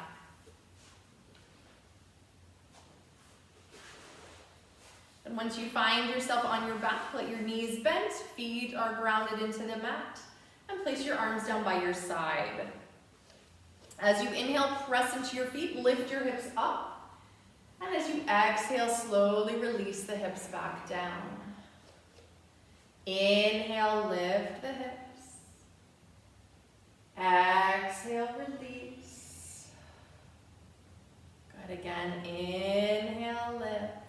Speaker 1: And once you find yourself on your back, let your knees bent, feet are grounded into the mat, and place your arms down by your side. As you inhale, press into your feet, lift your hips up. And as you exhale, slowly release the hips back down. Inhale, lift the hips. Exhale, release. Good, again, inhale, lift.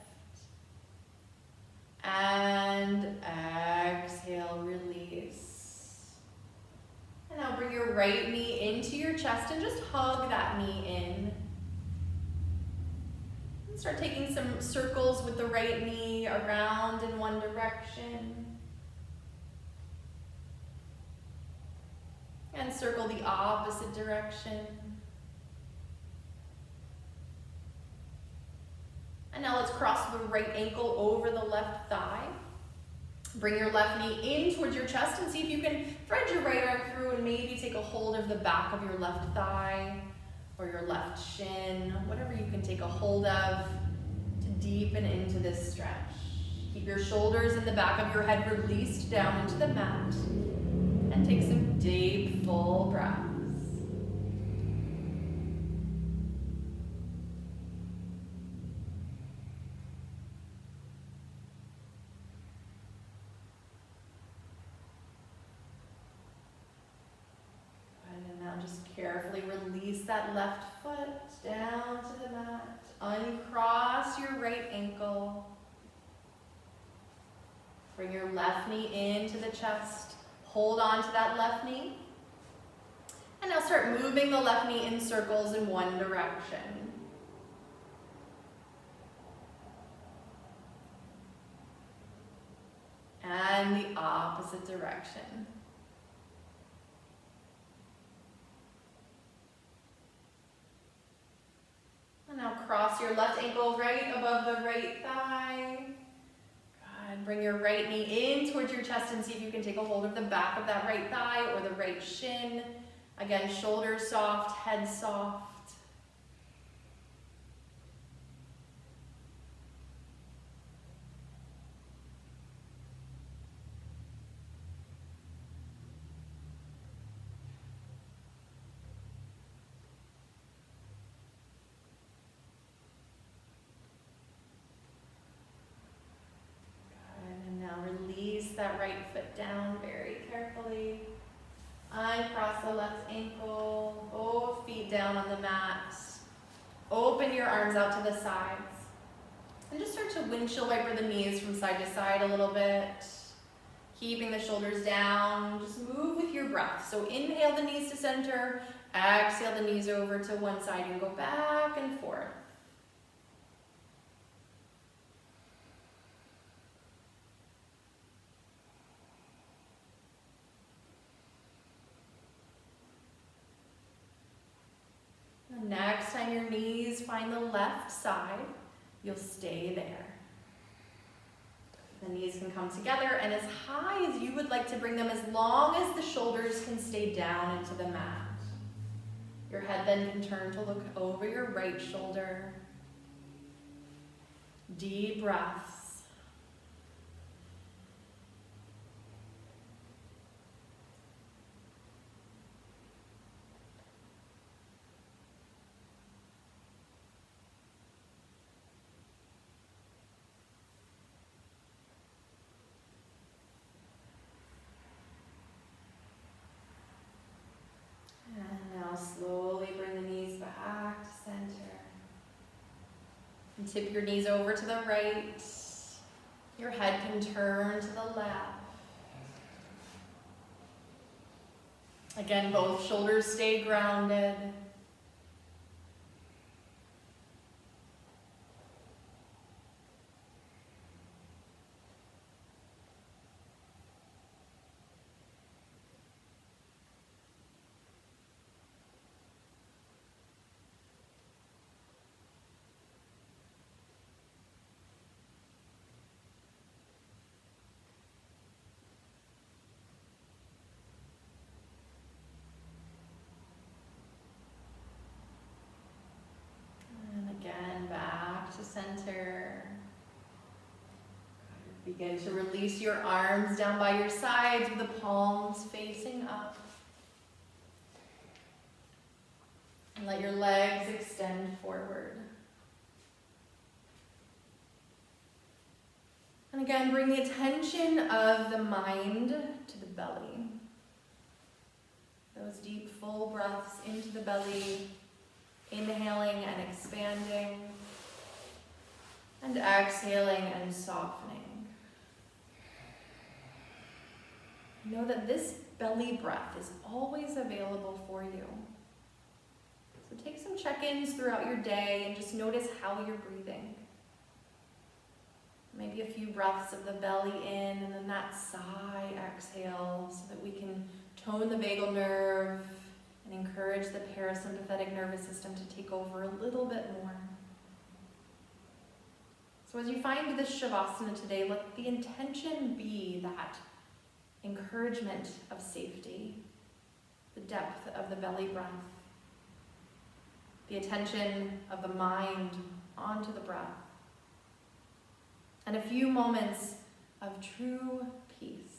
Speaker 1: And exhale, release. right knee into your chest and just hug that knee in. And start taking some circles with the right knee around in one direction. And circle the opposite direction. And now let's cross the right ankle over the left thigh. Bring your left knee in towards your chest and see if you can thread your right arm through and maybe take a hold of the back of your left thigh or your left shin, whatever you can take a hold of to deepen into this stretch. Keep your shoulders and the back of your head released down into the mat and take some deep, full breaths. Just carefully release that left foot down to the mat. Uncross your right ankle. Bring your left knee into the chest. Hold on to that left knee. And now start moving the left knee in circles in one direction. And the opposite direction. Now cross your left ankle right above the right thigh. Good. Bring your right knee in towards your chest and see if you can take a hold of the back of that right thigh or the right shin. Again, shoulders soft, head soft. That right foot down very carefully. Uncross the left ankle, both feet down on the mat. Open your arms out to the sides. And just start to windshield wiper the knees from side to side a little bit. Keeping the shoulders down. Just move with your breath. So inhale the knees to center. Exhale the knees over to one side and go back and forth. Next time your knees find the left side, you'll stay there. The knees can come together and as high as you would like to bring them, as long as the shoulders can stay down into the mat. Your head then can turn to look over your right shoulder. Deep breaths. Slowly bring the knees back to center. And tip your knees over to the right. Your head can turn to the left. Again, both shoulders stay grounded. Center. Begin to release your arms down by your sides with the palms facing up. And let your legs extend forward. And again, bring the attention of the mind to the belly. Those deep, full breaths into the belly, inhaling and expanding. And exhaling and softening. Know that this belly breath is always available for you. So take some check-ins throughout your day and just notice how you're breathing. Maybe a few breaths of the belly in and then that sigh exhale so that we can tone the vagal nerve and encourage the parasympathetic nervous system to take over a little bit more. So as you find this Shavasana today, let the intention be that encouragement of safety, the depth of the belly breath, the attention of the mind onto the breath, and a few moments of true peace.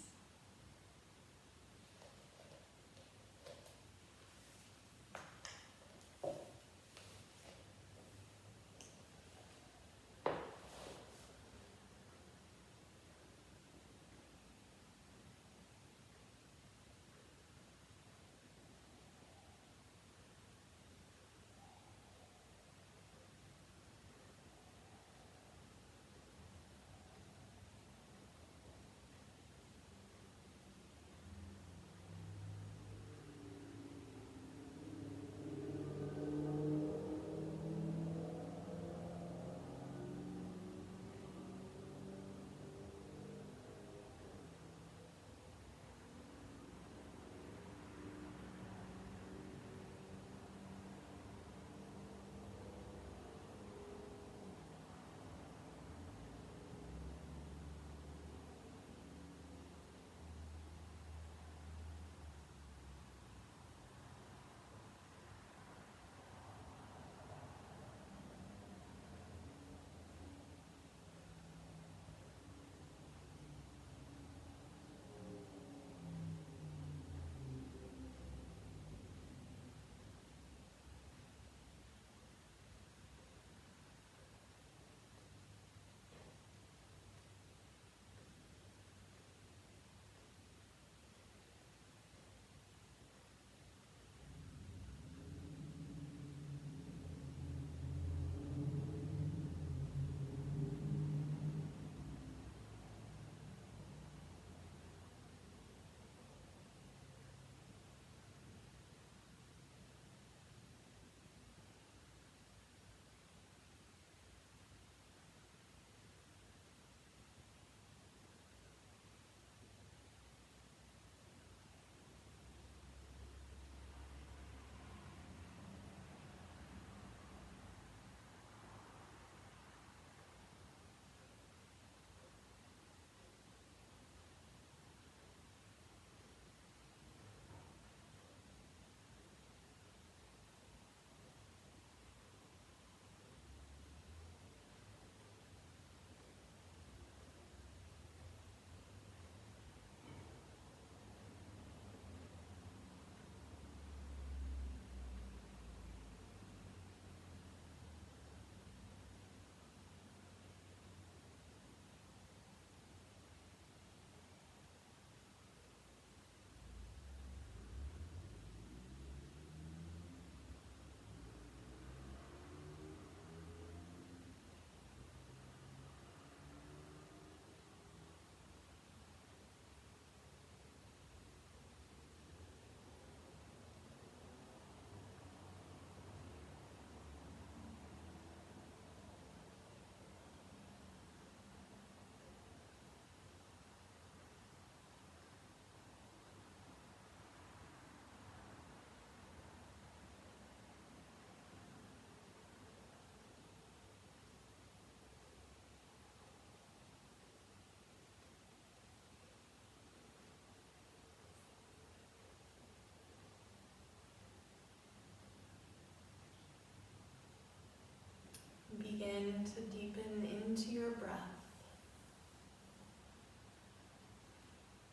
Speaker 1: Begin to deepen into your breath.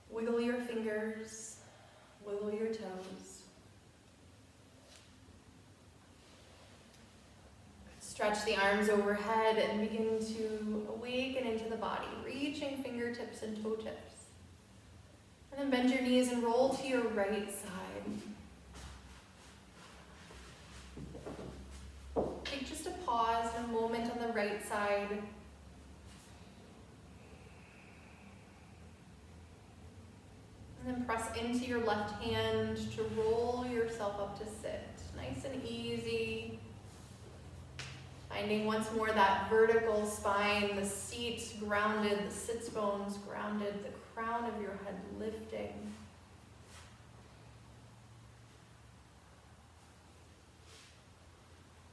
Speaker 1: Wiggle your fingers, wiggle your toes. Stretch the arms overhead and begin to awaken into the body, reaching fingertips and toe tips. And then bend your knees and roll to your right side. Take just a pause and a moment on the right side. And then press into your left hand to roll yourself up to sit. Nice and easy. Finding once more that vertical spine, the seat grounded, the sits bones grounded, the crown of your head lifting.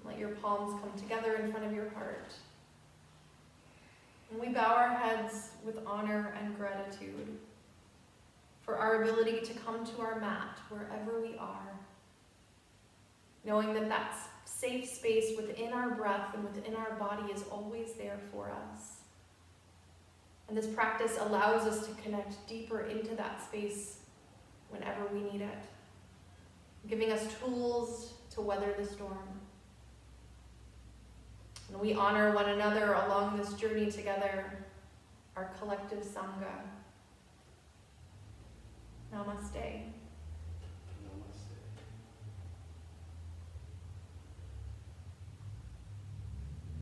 Speaker 1: Let your palms come together in front of your heart. And we bow our heads with honor and gratitude for our ability to come to our mat wherever we are, knowing that that safe space within our breath and within our body is always there for us. And this practice allows us to connect deeper into that space whenever we need it, giving us tools to weather the storm. And we honor one another along this journey together, our collective Sangha. Namaste.